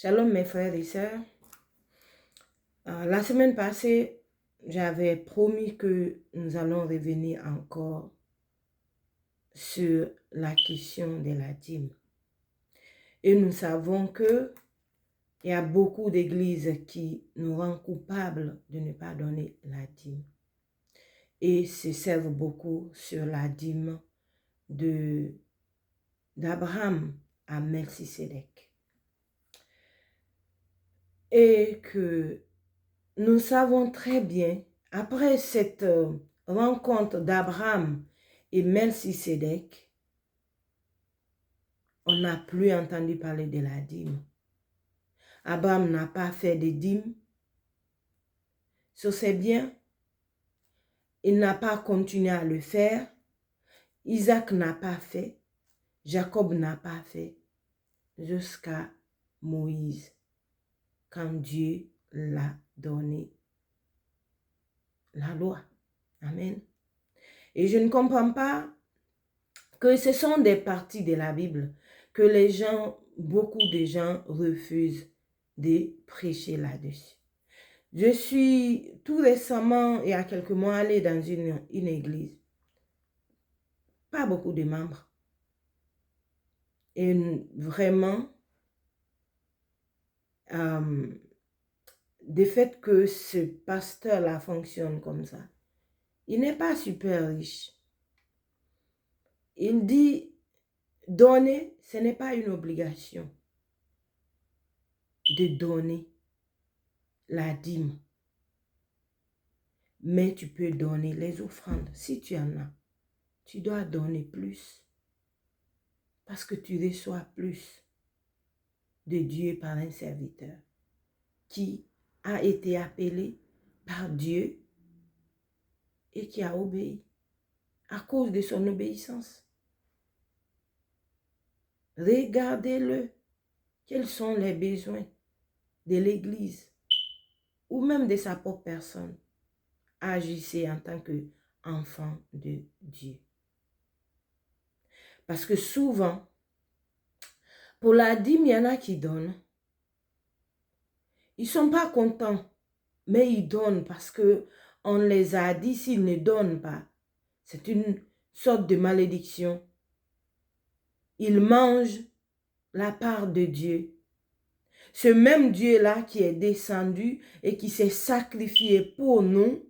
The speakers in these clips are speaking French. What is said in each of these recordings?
Shalom mes frères et sœurs. La semaine passée, j'avais promis que nous allons revenir encore sur la question de la dîme. Et nous savons que il y a beaucoup d'églises qui nous rendent coupables de ne pas donner la dîme. Et se servent beaucoup sur la dîme d'Abraham à Melchisédek. Et que nous savons très bien, après cette rencontre d'Abraham et Melchisédek, on n'a plus entendu parler de la dîme. Abraham n'a pas fait de dîme sur ses biens. Il n'a pas continué à le faire. Isaac n'a pas fait. Jacob n'a pas fait. Jusqu'à Moïse, quand Dieu l'a donné la loi. Amen. Et je ne comprends pas que ce sont des parties de la Bible que beaucoup de gens refusent de prêcher là-dessus. Je suis tout récemment, il y a quelques mois, allée dans une église. Pas beaucoup de membres. Et vraiment, du fait que ce pasteur-là fonctionne comme ça, il n'est pas super riche. Il dit, donner, ce n'est pas une obligation de donner la dîme. Mais tu peux donner les offrandes. Si tu en as, tu dois donner plus. Parce que tu reçois plus de Dieu par un serviteur qui a été appelé par Dieu et qui a obéi à cause de son obéissance. Regardez-le. Quels sont les besoins de l'Église ou même de sa propre personne? Agissez en tant qu'enfant de Dieu. Parce que souvent, pour la dîme, il y en a qui donnent. Ils ne sont pas contents, mais ils donnent parce qu'on les a dit, s'ils ne donnent pas, c'est une sorte de malédiction. Ils mangent la part de Dieu. Ce même Dieu-là qui est descendu et qui s'est sacrifié pour nous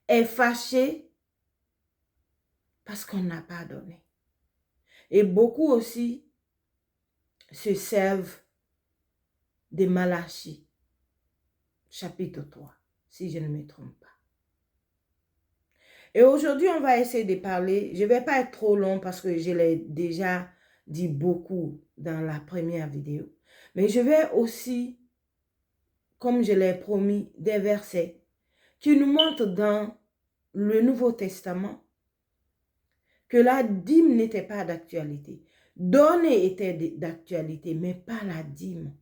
est fâché parce qu'on n'a pas donné. Et beaucoup aussi se servent de Malachie, chapitre 3, si je ne me trompe pas. Et aujourd'hui, on va essayer de parler, je ne vais pas être trop long parce que je l'ai déjà dit beaucoup dans la première vidéo, mais je vais aussi, comme je l'ai promis, des versets qui nous montrent dans le Nouveau Testament que la dîme n'était pas d'actualité. Donner était d'actualité, mais pas la dîme.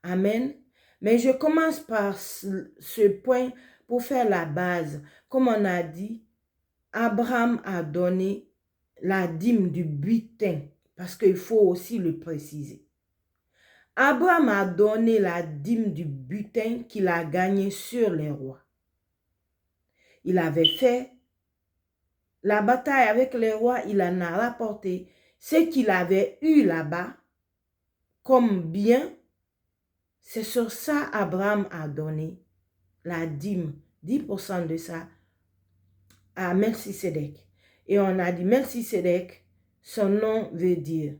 Amen. Mais je commence par ce point pour faire la base. Comme on a dit, Abraham a donné la dîme du butin, parce qu'il faut aussi le préciser. Abraham a donné la dîme du butin qu'il a gagné sur les rois. Il avait fait la bataille avec les rois, il en a rapporté ce qu'il avait eu là-bas comme bien. C'est sur ça Abraham a donné la dîme, 10% de ça à Melchisédek. Et on a dit Melchisédek, son nom veut dire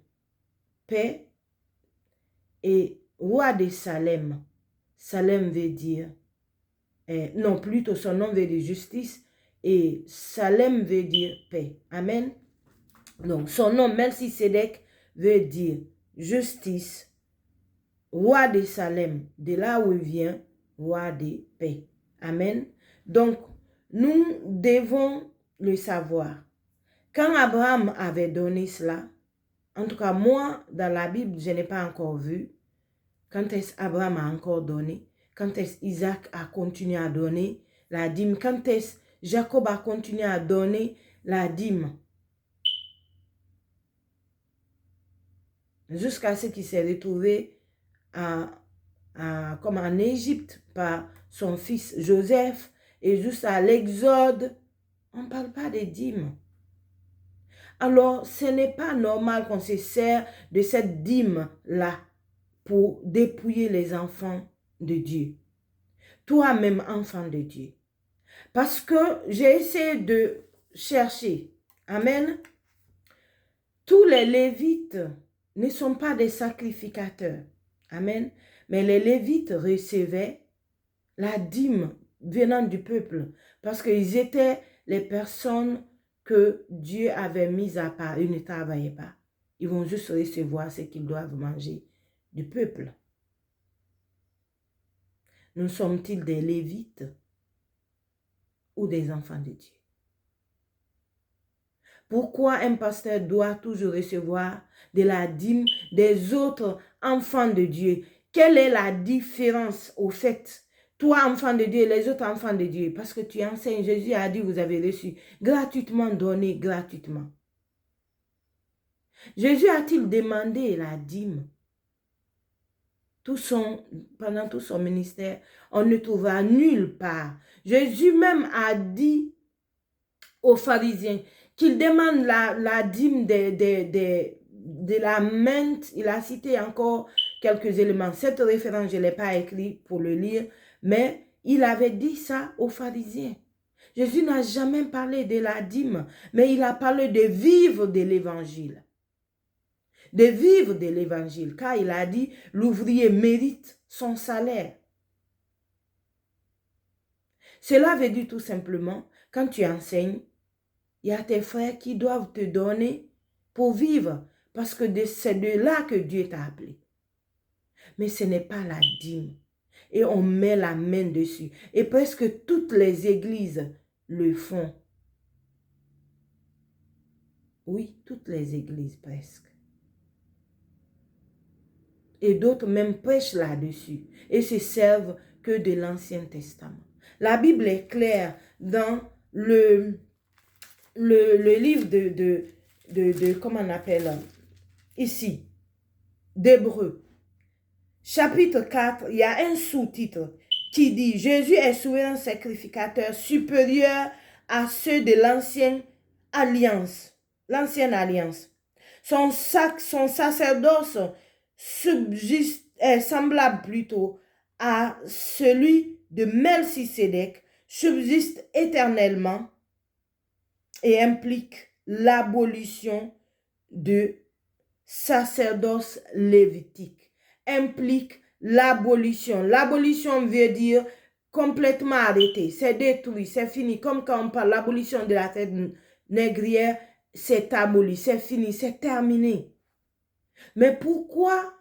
paix, et roi de Salem. Salem veut dire, non, plutôt son nom veut dire justice, et Salem veut dire paix. Amen. Donc son nom Melchisédek veut dire justice, roi de Salem, de là où il vient, roi de paix. Amen. Donc, nous devons le savoir. Quand Abraham avait donné cela, en tout cas moi, dans la Bible, je n'ai pas encore vu quand est-ce Abraham a encore donné, quand est-ce Isaac a continué à donner la dîme, quand est-ce Jacob a continué à donner la dîme. jusqu'à ce qu'il s'est retrouvé comme en Égypte par son fils Joseph et jusqu'à l'Exode. On ne parle pas des dîmes. Alors, ce n'est pas normal qu'on se sert de cette dîme-là pour dépouiller les enfants de Dieu. Toi-même, enfant de Dieu. Parce que j'ai essayé de chercher. Amen. Tous les Lévites ne sont pas des sacrificateurs. Amen. Mais les Lévites recevaient la dîme venant du peuple. Parce qu'ils étaient les personnes que Dieu avait mises à part. Ils ne travaillaient pas. Ils vont juste recevoir ce qu'ils doivent manger du peuple. Nous sommes-ils des Lévites ou des enfants de Dieu? Pourquoi un pasteur doit toujours recevoir de la dîme des autres enfants de Dieu? Quelle est la différence au fait? Toi, enfant de Dieu, et les autres enfants de Dieu, parce que tu enseignes, Jésus a dit, vous avez reçu gratuitement, donné gratuitement. Jésus a-t-il demandé la dîme? Pendant tout son ministère, on ne trouvera nulle part. Jésus même a dit aux pharisiens qu'il demande la dîme de la menthe. Il a cité encore quelques éléments. Cette référence, je ne l'ai pas écrite pour le lire, mais il avait dit ça aux pharisiens. Jésus n'a jamais parlé de la dîme, mais il a parlé de vivre de l'évangile. De vivre de l'évangile, car il a dit, l'ouvrier mérite son salaire. Cela veut dire tout simplement, quand tu enseignes, il y a tes frères qui doivent te donner pour vivre, parce que c'est de là que Dieu t'a appelé. Mais ce n'est pas la dîme. Et on met la main dessus. Et presque toutes les églises le font. Oui, toutes les églises presque. Et d'autres même prêchent là-dessus et se servent que de l'Ancien Testament. La Bible est claire dans le livre comment on appelle ici, d'Hébreux. Chapitre 4, il y a un sous-titre qui dit « Jésus est souverain sacrificateur supérieur à ceux de l'ancienne alliance. » L'ancienne alliance. Son sacerdoce est semblable plutôt à celui de Melchisédek, subsiste éternellement et implique l'abolition de sacerdoce lévitique. Implique l'abolition. L'abolition veut dire complètement arrêté, c'est détruit, c'est fini. Comme quand on parle de l'abolition de la traite négrière, c'est aboli, c'est fini, c'est terminé. Mais pourquoi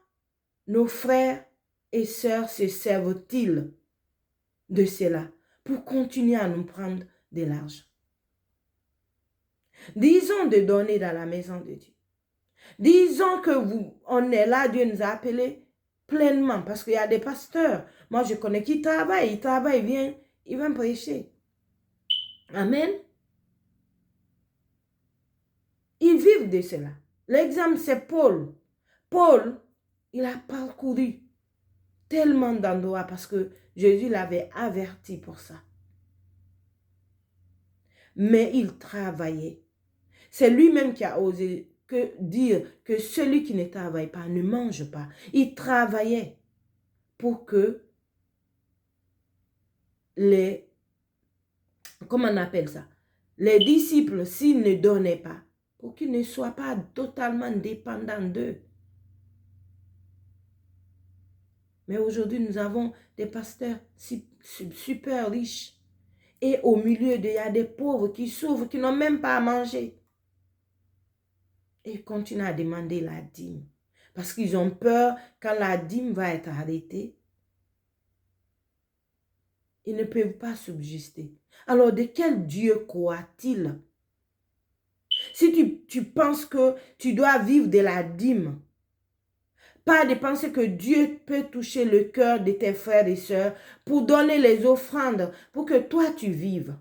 nos frères et sœurs se servent-ils de cela? Pour continuer à nous prendre de l'argent. Disons de donner dans la maison de Dieu. Disons que on est là, Dieu nous a appelés pleinement, parce qu'il y a des pasteurs. Moi, je connais qui travaillent, ils viennent prêcher. Amen. Ils vivent de cela. L'exemple, c'est Paul. Paul, il a parcouru tellement d'endroits parce que Jésus l'avait averti pour ça. Mais il travaillait. C'est lui-même qui a osé dire que celui qui ne travaille pas ne mange pas. Il travaillait pour que comment on appelle ça? Les disciples, s'ils ne donnaient pas, pour qu'ils ne soient pas totalement dépendants d'eux. Mais aujourd'hui, nous avons des pasteurs super riches. Et au milieu, il y a des pauvres qui souffrent, qui n'ont même pas à manger. Et ils continuent à demander la dîme. Parce qu'ils ont peur, quand la dîme va être arrêtée, ils ne peuvent pas subsister. Alors, de quel Dieu croit-il? Si tu penses que tu dois vivre de la dîme, pas de penser que Dieu peut toucher le cœur de tes frères et sœurs pour donner les offrandes, pour que toi tu vives.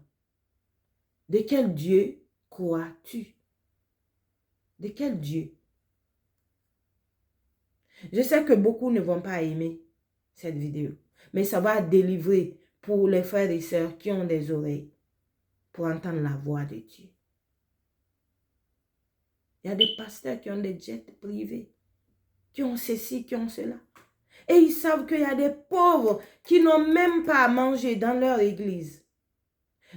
De quel Dieu crois-tu? De quel Dieu? Je sais que beaucoup ne vont pas aimer cette vidéo, mais ça va délivrer pour les frères et sœurs qui ont des oreilles pour entendre la voix de Dieu. Il y a des pasteurs qui ont des jets privés, qui ont ceci, qui ont cela. Et ils savent qu'il y a des pauvres qui n'ont même pas à manger dans leur église.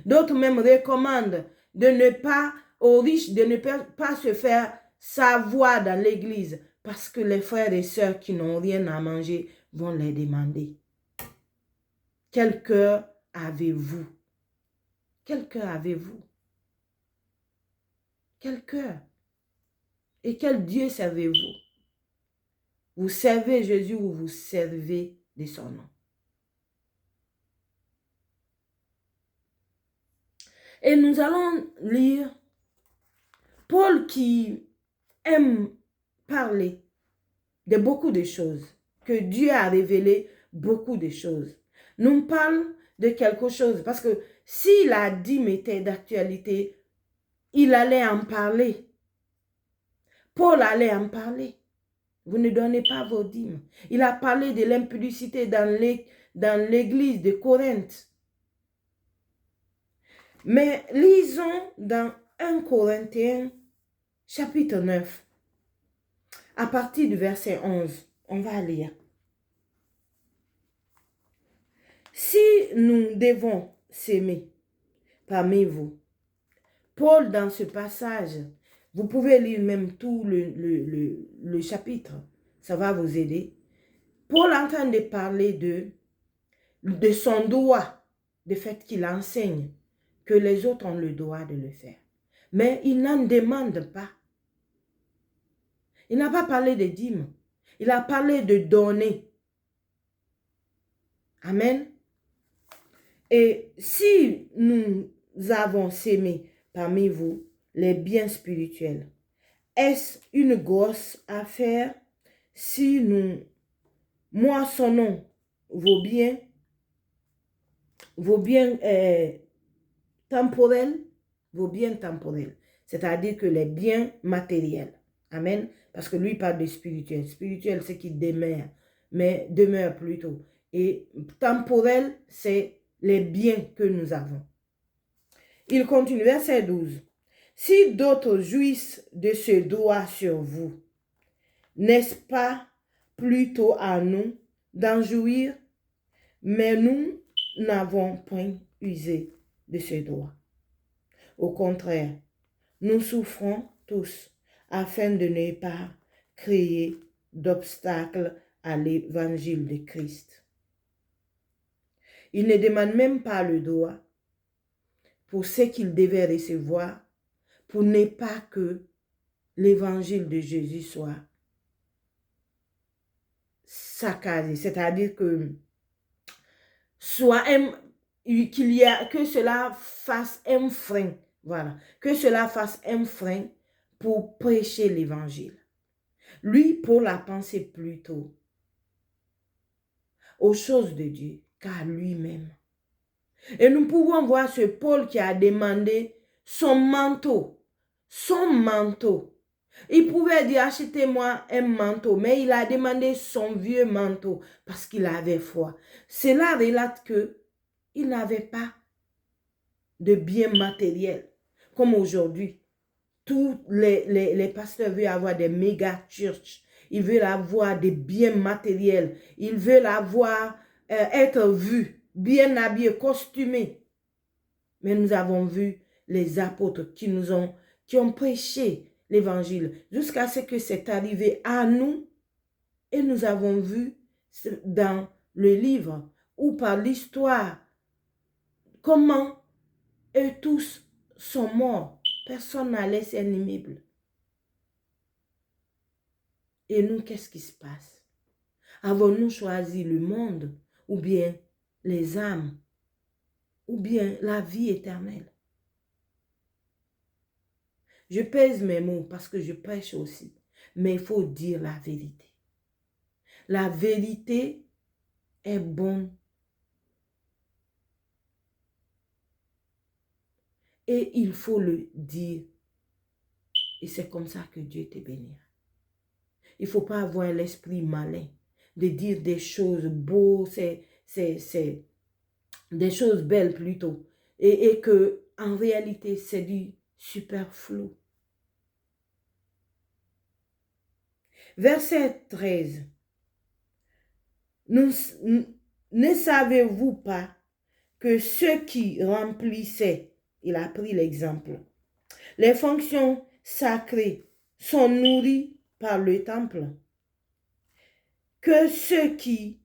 D'autres même recommandent de ne pas, aux riches, de ne pas se faire savoir dans l'église parce que les frères et sœurs qui n'ont rien à manger vont les demander. Quel cœur avez-vous? Quel cœur avez-vous? Quel cœur? Et quel Dieu servez-vous? Vous servez Jésus ou vous servez de son nom? Et nous allons lire Paul qui aime parler de beaucoup de choses, que Dieu a révélé beaucoup de choses. Nous parle de quelque chose, parce que s'il a dit était d'actualité, il allait en parler. Paul allait en parler. Vous ne donnez pas vos dîmes. Il a parlé de l'impudicité dans l'église de Corinthe. Mais lisons dans 1 Corinthiens chapitre 9, à partir du verset 11, on va lire. Si nous devons s'aimer parmi vous, Paul dans ce passage, vous pouvez lire même tout le chapitre, ça va vous aider. Paul est en train de parler de son droit, du fait qu'il enseigne que les autres ont le droit de le faire. Mais il n'en demande pas. Il n'a pas parlé de dîmes. Il a parlé de donner. Amen. Et si nous avons sémé parmi vous les biens spirituels, est-ce une grosse affaire si nous moissonnons vos biens temporels, c'est-à-dire que les biens matériels. Amen. Parce que lui parle de spirituel. Spirituel, c'est qui demeure, mais demeure plutôt. Et temporel, c'est les biens que nous avons. Il continue, verset 12. Si d'autres jouissent de ce droit sur vous, n'est-ce pas plutôt à nous d'en jouir? Mais nous n'avons point usé de ce droit. Au contraire, nous souffrons tous afin de ne pas créer d'obstacles à l'évangile de Christ. Il ne demande même pas le droit pour ce qu'il devait recevoir pour ne pas que l'évangile de Jésus soit saccagé. C'est-à-dire que que cela fasse un frein. Voilà. Que cela fasse un frein pour prêcher l'évangile. Lui, Paul a pensé plutôt aux choses de Dieu qu'à lui-même. Et nous pouvons voir ce Paul qui a demandé son manteau. Son manteau. Il pouvait dire, achetez-moi un manteau, mais il a demandé son vieux manteau parce qu'il avait froid. Cela relate qu'il n'avait pas de biens matériels. Comme aujourd'hui, tous les pasteurs veulent avoir des méga churches. Ils veulent avoir des biens matériels. Ils veulent être vus, bien habillés, costumés. Mais nous avons vu les apôtres qui ont prêché l'évangile jusqu'à ce que c'est arrivé à nous. Et nous avons vu dans le livre ou par l'histoire comment eux tous sont morts. Personne n'a laissé un immeuble. Et nous, qu'est-ce qui se passe? Avons-nous choisi le monde ou bien les âmes ou bien la vie éternelle? Je pèse mes mots parce que je prêche aussi. Mais il faut dire la vérité. La vérité est bonne. Et il faut le dire. Et c'est comme ça que Dieu te bénira. Il ne faut pas avoir l'esprit malin de dire des choses beaux, c'est des choses belles plutôt. Et que en réalité, c'est du superflu. Verset 13. Ne savez-vous pas que ceux qui remplissaient, il a pris l'exemple, les fonctions sacrées sont nourris par le temple, que ceux qui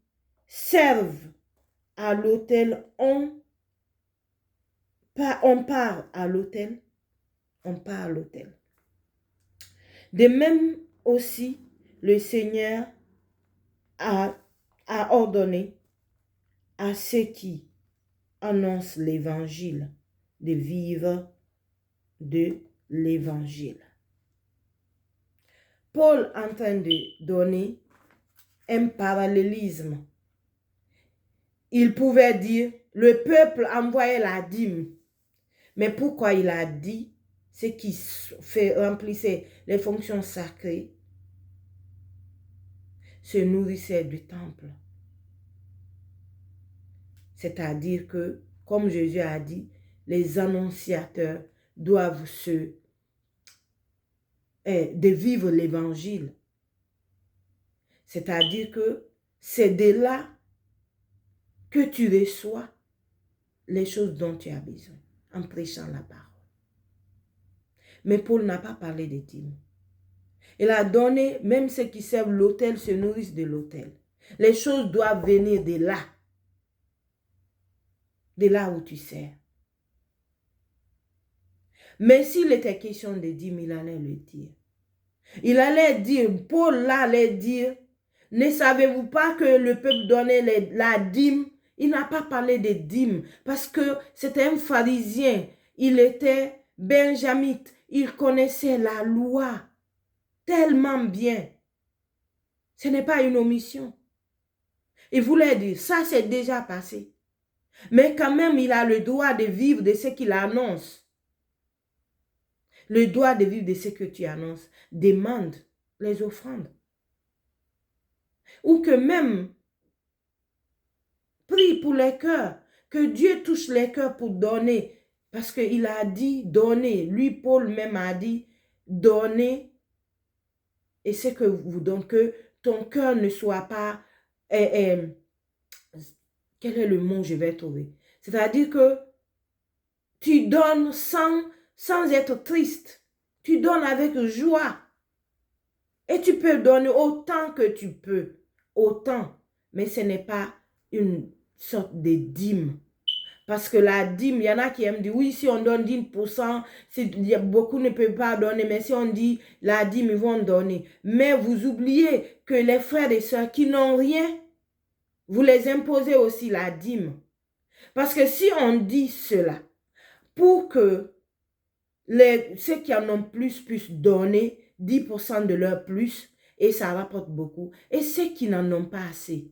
servent à l'autel on part à l'autel, on part à l'autel. De même aussi, le Seigneur a ordonné à ceux qui annoncent l'évangile de vivre de l'évangile. Paul est en train de donner un parallélisme. Il pouvait dire, le peuple envoyait la dîme. Mais pourquoi il a dit, ce qui remplissait les fonctions sacrées, se nourrissait du temple. C'est-à-dire que, comme Jésus a dit, les annonciateurs doivent de vivre l'évangile. C'est-à-dire que c'est de là que tu reçois les choses dont tu as besoin, en prêchant la parole. Mais Paul n'a pas parlé des dîmes. Il a donné, même ceux qui servent l'autel se nourrissent de l'autel. Les choses doivent venir de là où tu sers. Mais s'il était question de dîmes, il allait le dire. Il allait dire, Paul là allait dire, ne savez-vous pas que le peuple donnait la dîme? Il n'a pas parlé de dîmes parce que c'était un pharisien. Il était benjamite. Il connaissait la loi tellement bien. Ce n'est pas une omission. Il voulait dire, ça c'est déjà passé. Mais quand même, il a le droit de vivre de ce qu'il annonce. Le droit de vivre de ce que tu annonces. Demande les offrandes. Ou que même, prie pour les cœurs. Que Dieu touche les cœurs pour donner. Parce qu'il a dit donner. Lui, Paul même a dit donner. Et c'est que vous donnez, que ton cœur ne soit pas... quel est le mot que je vais trouver? C'est-à-dire que tu donnes sans être triste. Tu donnes avec joie. Et tu peux donner autant que tu peux. Autant. Mais ce n'est pas une sorte de dîme. Parce que la dîme, il y en a qui aiment dire, oui, si on donne 10%, beaucoup ne peuvent pas donner, mais si on dit la dîme, ils vont donner. Mais vous oubliez que les frères et sœurs qui n'ont rien, vous les imposez aussi la dîme. Parce que si on dit cela, pour que ceux qui en ont plus puissent donner 10% de leur plus, et ça rapporte beaucoup, et ceux qui n'en ont pas assez,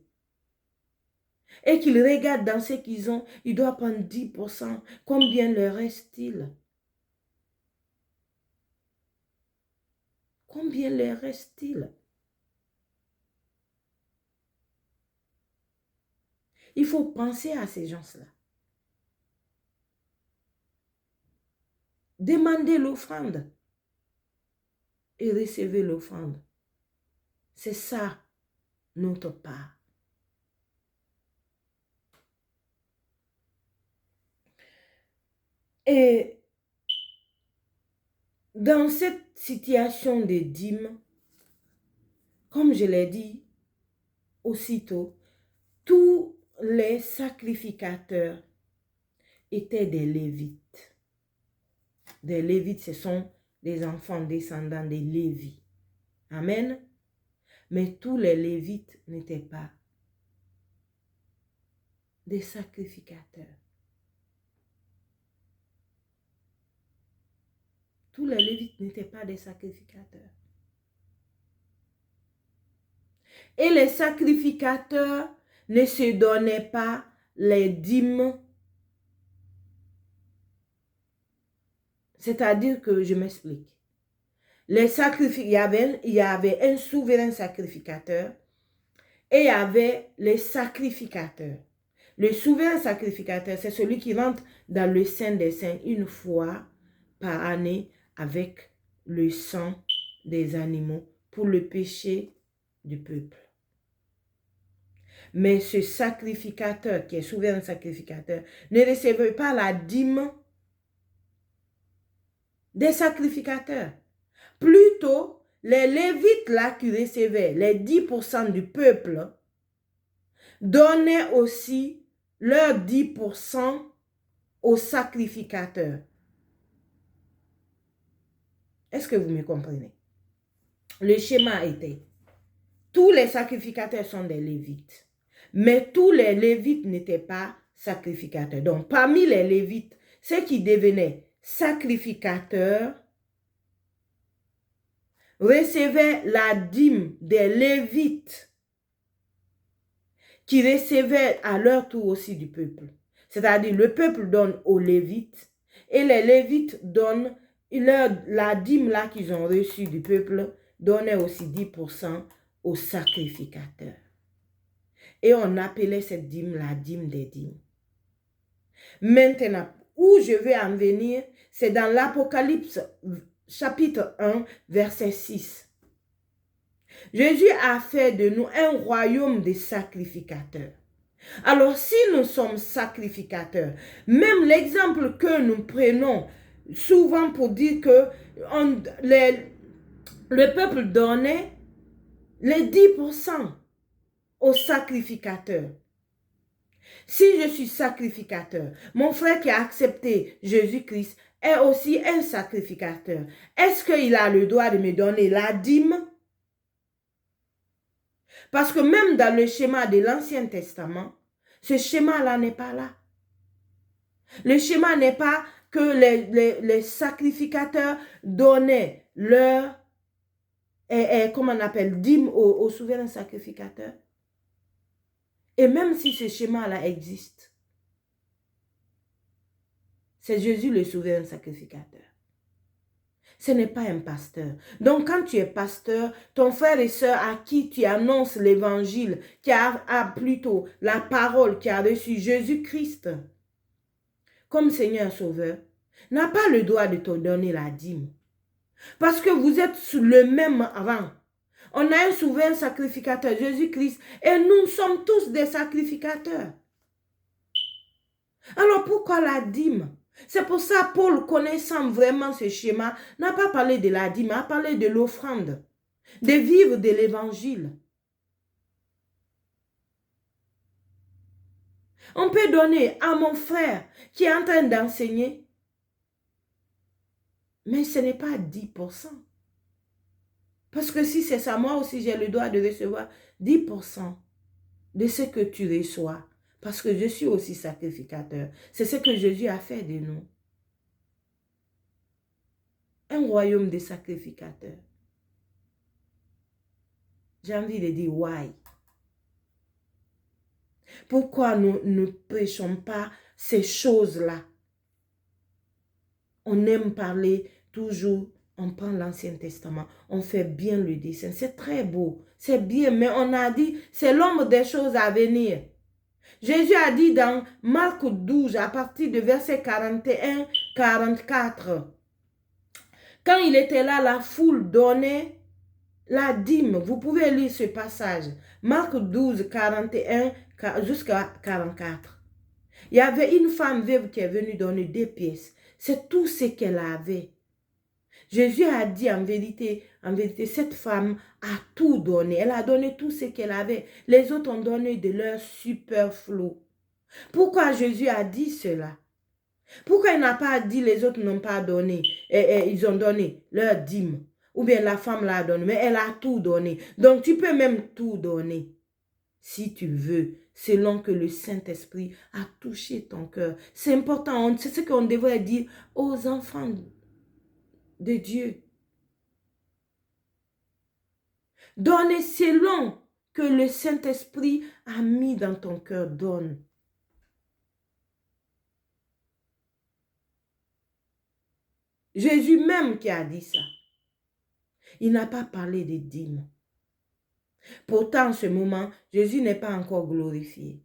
et qu'ils regardent dans ce qu'ils ont, ils doivent prendre 10%. Combien leur reste-t-il? Combien leur reste-t-il? Il faut penser à ces gens-là. Demandez l'offrande et recevez l'offrande. C'est ça, notre part. Et dans cette situation de dîme, comme je l'ai dit aussitôt, tous les sacrificateurs étaient des Lévites. Des Lévites, ce sont des enfants descendants des Lévis. Amen. Mais tous les Lévites n'étaient pas des sacrificateurs. Tous les Lévites n'étaient pas des sacrificateurs. Et les sacrificateurs ne se donnaient pas les dîmes. C'est-à-dire que, je m'explique, il y avait un souverain sacrificateur et il y avait les sacrificateurs. Le souverain sacrificateur, c'est celui qui rentre dans le Saint des Saints une fois par année avec le sang des animaux pour le péché du peuple. Mais ce sacrificateur, qui est souverain sacrificateur, ne recevait pas la dîme des sacrificateurs. Plutôt, les Lévites là qui recevaient les 10% du peuple donnaient aussi leurs 10% aux sacrificateurs. Est-ce que vous me comprenez? Le schéma était, tous les sacrificateurs sont des Lévites, mais tous les Lévites n'étaient pas sacrificateurs. Donc, parmi les Lévites, ceux qui devenaient sacrificateurs recevaient la dîme des Lévites qui recevaient à leur tour aussi du peuple. C'est-à-dire, le peuple donne aux Lévites et les Lévites donnent la dîme là qu'ils ont reçue du peuple, donnaient aussi 10% aux sacrificateurs. Et on appelait cette dîme la dîme des dîmes. Maintenant, où je vais en venir, c'est dans l'Apocalypse chapitre 1, verset 6. Jésus a fait de nous un royaume de sacrificateurs. Alors, si nous sommes sacrificateurs, même l'exemple que nous prenons souvent pour dire que le peuple donnait les 10% aux sacrificateurs. Si je suis sacrificateur, mon frère qui a accepté Jésus-Christ est aussi un sacrificateur. Est-ce qu'il a le droit de me donner la dîme? Parce que même dans le schéma de l'Ancien Testament, ce schéma-là n'est pas là. Le schéma n'est pas que les sacrificateurs donnaient leur, comment on appelle, dîme aux souverains sacrificateurs. Et même si ce schéma-là existe, c'est Jésus le souverain sacrificateur. Ce n'est pas un pasteur. Donc, quand tu es pasteur, ton frère et soeur à qui tu annonces l'évangile, qui a plutôt la parole, qui a reçu Jésus-Christ comme Seigneur Sauveur, n'a pas le droit de te donner la dîme. Parce que vous êtes sous le même rang. On a un souverain sacrificateur, Jésus-Christ, et nous sommes tous des sacrificateurs. Alors, pourquoi la dîme? C'est pour ça que Paul, connaissant vraiment ce schéma, n'a pas parlé de la dîme, a parlé de l'offrande, de vivre de l'évangile. On peut donner à mon frère qui est en train d'enseigner, mais ce n'est pas 10%. Parce que si c'est ça, moi aussi j'ai le droit de recevoir 10% de ce que tu reçois. Parce que je suis aussi sacrificateur. C'est ce que Jésus a fait de nous. Un royaume de sacrificateurs. J'ai envie de dire why. Pourquoi nous ne prêchons pas ces choses-là? On aime parler toujours, on prend l'Ancien Testament, on fait bien le dessin. C'est très beau, c'est bien, mais on a dit, c'est l'ombre des choses à venir. Jésus a dit dans Marc 12, à partir de verset 41-44, quand il était là, la foule donnait la dîme. Vous pouvez lire ce passage. Marc 12, 41 jusqu'à 44. Il y avait une femme veuve qui est venue donner 2 pièces. C'est tout ce qu'elle avait. Jésus a dit en vérité, cette femme a tout donné. Elle a donné tout ce qu'elle avait. Les autres ont donné de leur superflu. Pourquoi Jésus a dit cela? Pourquoi il n'a pas dit les autres n'ont pas donné? Ils ont donné leur dîme. Ou bien la femme l'a donné, mais elle a tout donné. Donc tu peux même tout donner. Si tu veux, selon que le Saint-Esprit a touché ton cœur. C'est important, c'est ce qu'on devrait dire aux enfants de Dieu. Donnez selon que le Saint-Esprit a mis dans ton cœur, donne. Jésus même qui a dit ça. Il n'a pas parlé des dîmes. Pourtant, en ce moment, Jésus n'est pas encore glorifié.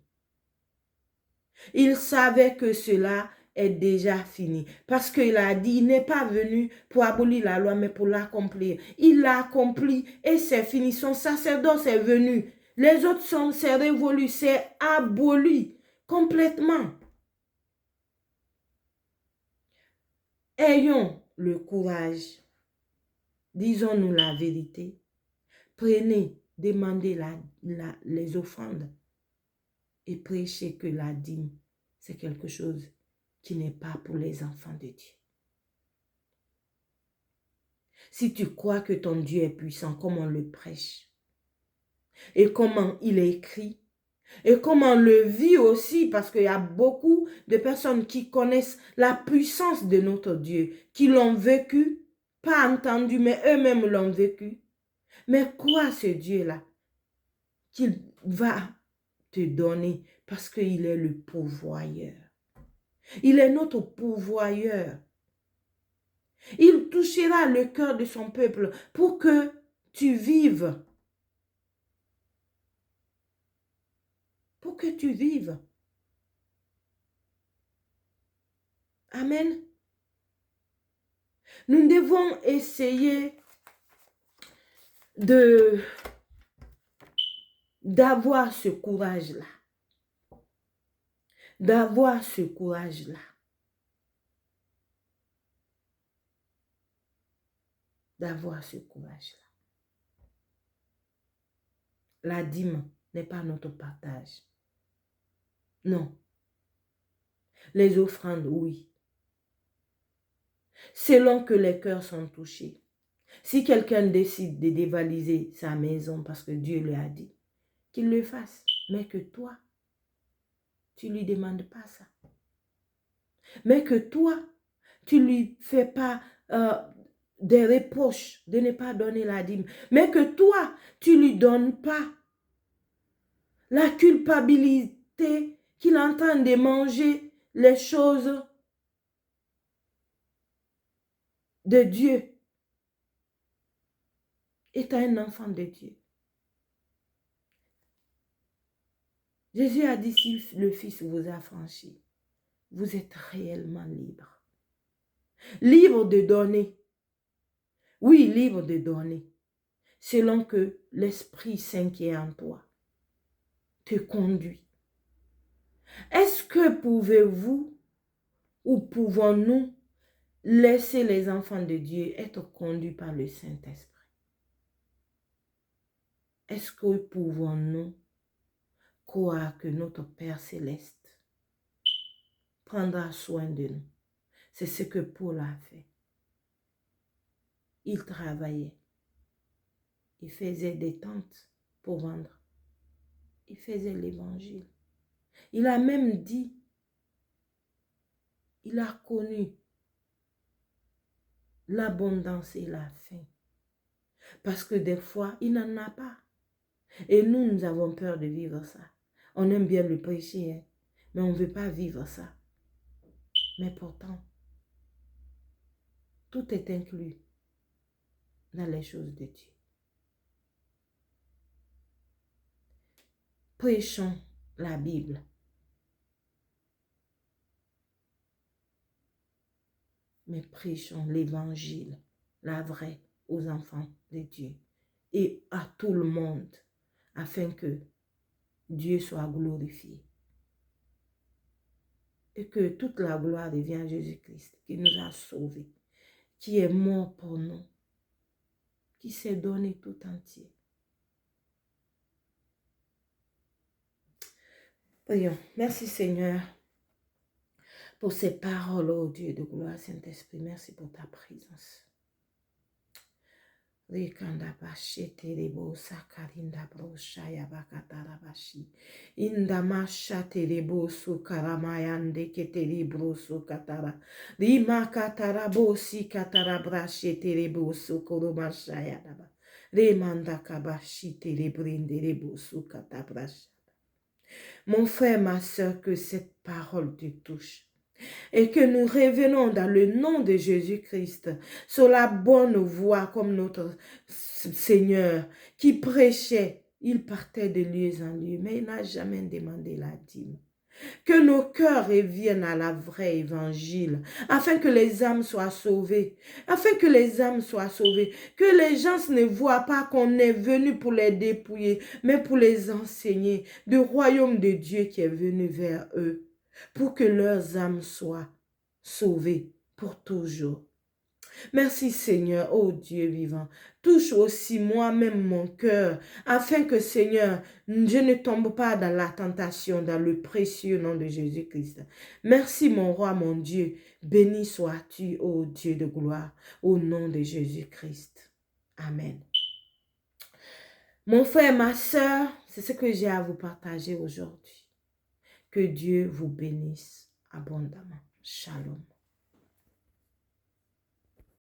Il savait que cela est déjà fini. Parce qu'il a dit, il n'est pas venu pour abolir la loi, mais pour l'accomplir. Il l'a accompli et c'est fini. Son sacerdoce est venu. Les autres sont, c'est révolu, c'est aboli complètement. Ayons le courage. Disons-nous la vérité. Prenez, demandez les offrandes et prêchez que la dîme, c'est quelque chose qui n'est pas pour les enfants de Dieu. Si tu crois que ton Dieu est puissant, comme on le prêche, et comment il est écrit, et comment on le vit aussi, parce qu'il y a beaucoup de personnes qui connaissent la puissance de notre Dieu, qui l'ont vécu, pas entendu, mais eux-mêmes l'ont vécu. Mais crois ce Dieu-là, qu'il va te donner, parce qu'il est le pourvoyeur. Il est notre pourvoyeur. Il touchera le cœur de son peuple pour que tu vives. Pour que tu vives. Amen. Nous devons essayer d'avoir ce courage-là. D'avoir ce courage-là. D'avoir ce courage-là. La dîme n'est pas notre partage. Non. Les offrandes, oui. Selon que les cœurs sont touchés. Si quelqu'un décide de dévaliser sa maison parce que Dieu lui a dit, qu'il le fasse. Mais que toi, tu ne lui demandes pas ça. Mais que toi, tu ne lui fais pas des reproches de ne pas donner la dîme. Mais que toi, tu ne lui donnes pas la culpabilité qu'il est en train de manger les choses de Dieu. Étant un enfant de Dieu. Jésus a dit, si le Fils vous a franchi, vous êtes réellement libre. Libre de donner. Oui, libre de donner. Selon que l'Esprit Saint qui est en toi te conduit. Est-ce que pouvez-vous ou pouvons-nous laisser les enfants de Dieu être conduits par le Saint-Esprit? Est-ce que pouvons-nous croire que notre Père Céleste prendra soin de nous? C'est ce que Paul a fait. Il travaillait. Il faisait des tentes pour vendre. Il faisait l'évangile. Il a même dit, il a connu l'abondance et la faim. Parce que des fois, il n'en a pas. Et nous avons peur de vivre ça. On aime bien le prêcher, hein, mais on ne veut pas vivre ça. Mais pourtant, tout est inclus dans les choses de Dieu. Prêchons la Bible. Mais prêchons l'évangile, la vraie, aux enfants de Dieu et à tout le monde, afin que Dieu soit glorifié. Et que toute la gloire revienne à Jésus-Christ, qui nous a sauvés, qui est mort pour nous, qui s'est donné tout entier. Prions. Merci Seigneur pour ces paroles, oh Dieu de gloire, Saint-Esprit. Merci pour ta présence. Rikanda bashi terebo sakarinda broshaya bakatarabashi. Inda masha terebo sukaramayande keterebo sukatara. Rima katarabo si katarabrashi terebo sukoromashaya daba. Remanda kabashi terebrinde sukatabrashi. Mon frère, ma soeur, que cette parole te touche. et que nous revenons dans le nom de Jésus-Christ sur la bonne voie comme notre Seigneur qui prêchait. Il partait de lieu en lieu, mais il n'a jamais demandé la dîme. Que nos cœurs reviennent à la vraie évangile, afin que les âmes soient sauvées, afin que les âmes soient sauvées, que les gens ne voient pas qu'on est venu pour les dépouiller, mais pour les enseigner du royaume de Dieu qui est venu vers eux, pour que leurs âmes soient sauvées pour toujours. Merci Seigneur, ô Dieu vivant. Touche aussi moi-même mon cœur, afin que Seigneur, je ne tombe pas dans la tentation, dans le précieux nom de Jésus-Christ. Merci mon roi, mon Dieu. Béni sois-tu, ô Dieu de gloire, au nom de Jésus-Christ. Amen. Mon frère, ma soeur, c'est ce que j'ai à vous partager aujourd'hui. Que Dieu vous bénisse abondamment. Shalom.